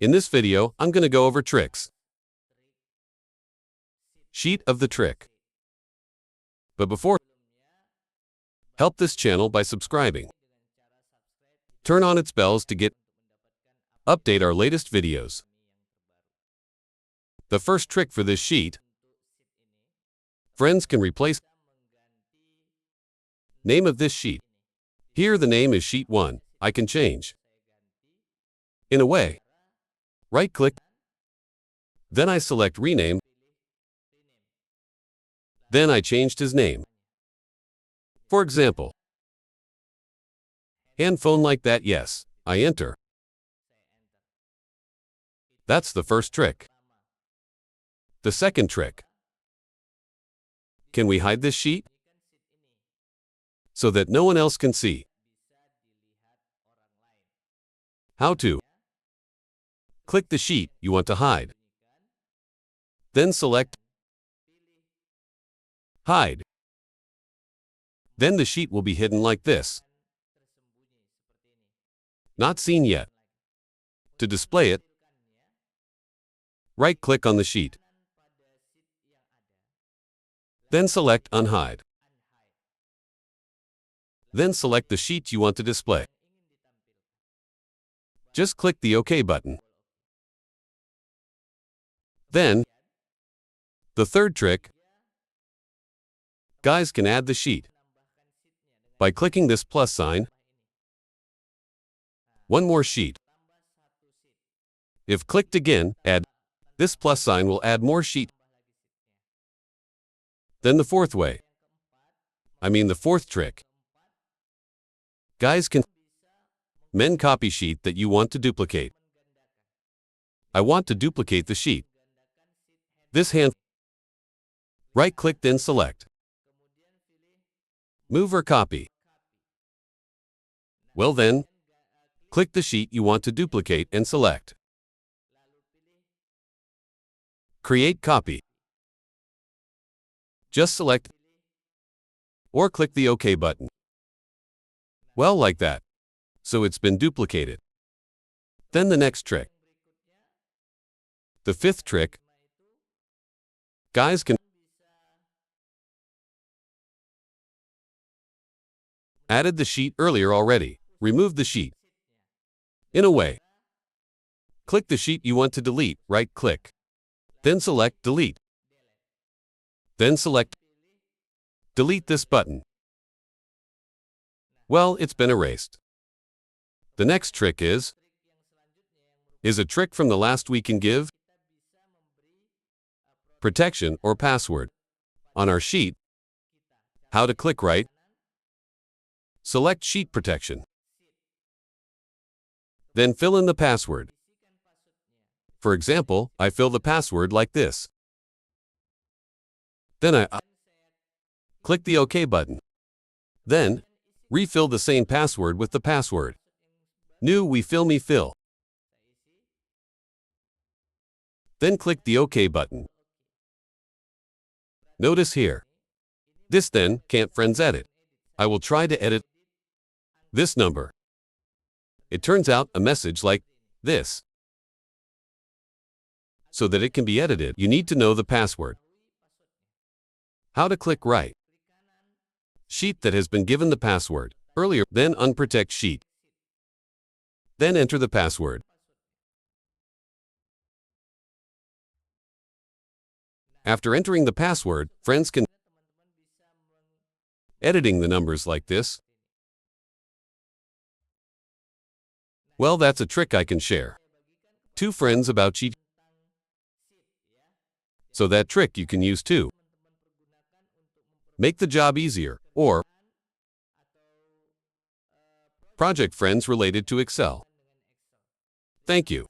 In this video, I'm going to go over tricks. Sheet of the trick. But before, help this channel by subscribing. Turn on its bells to update our latest videos. The first trick for this sheet, friends can replace name of this sheet. Here the name is sheet 1. I can change. In a way, right-click, then I select rename, then I changed his name. For example, hand phone like that, yes, I enter. That's the first trick. The second trick. Can we hide this sheet so that no one else can see? How to? Click the sheet you want to hide. Then select Hide. Then the sheet will be hidden like this. Not seen yet. To display it, right-click on the sheet. Then select Unhide. Then select the sheet you want to display. Just click the OK button. Then, the third trick, guys can add the sheet by clicking this plus sign. One more sheet. If clicked again, add, this plus sign will add more sheet. Then the fourth way, the fourth trick. Guys can men copy sheet that you want to duplicate. I want to duplicate the sheet. This hand, right-click then select. Move or copy. Well then, click the sheet you want to duplicate and select. Create copy. Just select or click the OK button. Well, like that. So it's been duplicated. Then the next trick. The fifth trick. Guys can added the sheet earlier already. Remove the sheet. In a way, click the sheet you want to delete, right-click. Then select Delete. Then select Delete this button. Well, it's been erased. The next trick is a trick from the last we can give protection or password. On our sheet, how to click right, select Sheet Protection. Then fill in the password. For example, I fill the password like this. Then I click the OK button. Then, refill the same password with the password. New we fill. Then click the OK button. Notice here. This then can't friends edit. I will try to edit this number. It turns out a message like this. So that it can be edited, you need to know the password. How to click right. Sheet that has been given the password earlier, then unprotect sheet. Then enter the password. After entering the password, friends can editing the numbers like this. Well, that's a trick I can share. 2 friends about sheet. So that trick you can use too. Make the job easier, or project friends related to Excel. Thank you.